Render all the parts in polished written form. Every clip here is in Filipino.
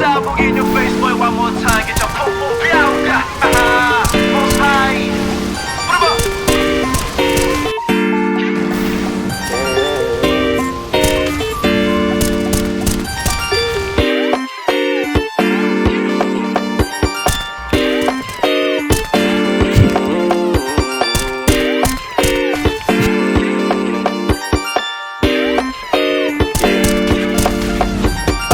Pasabog in your face, boy, one more time. Get your pum-pum bianca. Most high. What about?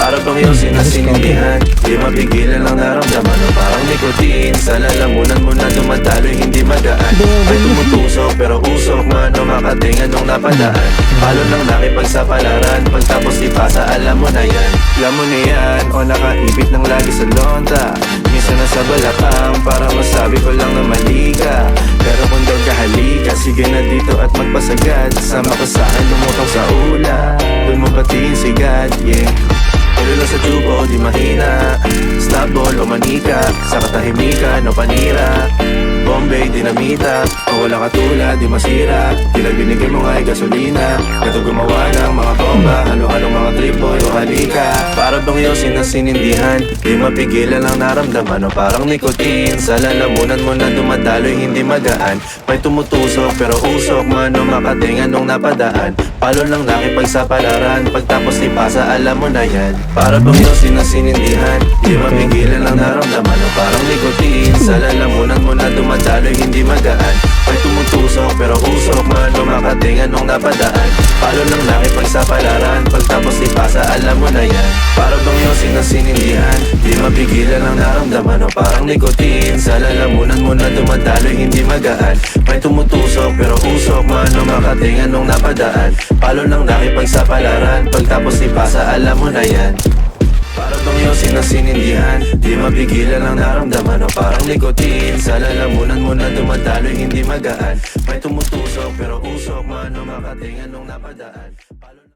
Para bang iyong sinasinindihan, di mapigilan ang naramdaman o parang nikotin. Sa lalamunan mo na dumadaloy, hindi magaan. May tumutusok pero usok man o makatingan nung napadaan. Palo ng nakipagsapalaran, pagtapos ipasa alam mo na yan. Alam mo na yan o nakaipit ng lagi sa lonta. Minsan nasa balakang para masabi ko lang na mali ka. Pero kung daw kahalika, sige na dito at magpasagad. Sama ka sa akin, lumutang sa ula. Doon mo batiin si God, yeah. Pero lang sa tubo, di mahina. Snapball o manika, sa katahimikan o panira. Bombay, dinamita, o walang katulad, di masira. Tila binigay mo nga'y gasolina. Kato gumawa ng mga bomba, halo-halong mga trip boy o halika. Para bang iyong sinasinindihan, di mapigilan ang naramdaman o parang nikotin. Sa lalamunan mo na dumadaloy, hindi magaan. May tumutusok pero usok man o makatingan nung napadaan. Palo ng nakipagsapalaran, pagtapos ipasa alam mo na yan. Para bang iyong sinasinindihan, di mapigilan ang naramdaman o parang nikotin. Sa lalamunan mo na dumadaloy, hindi magaan. May tumutusok pero usok man o makatingan nung napadaan. Palo ng nakipagsapalaran, pagtapos ipasa alam mo na yan. Para bang iyong sinasinindihan, di mapigilan ang naramdaman o parang nikotin. Sa lalamunan mo na dumadaloy, hindi magaan. May tumutusok pero usok man o makatingan nung napadaan. Palo ng nakipagsapalaran, pagtapos ipasa alam mo na yan. Para bang iyong sinasinindihan, di mapigilan ang naramdaman o parang nikotin. Sa lalamunan mo na dumadaloy, hindi magaan. May tumutusok pero usok man o makatingan nung napadaan.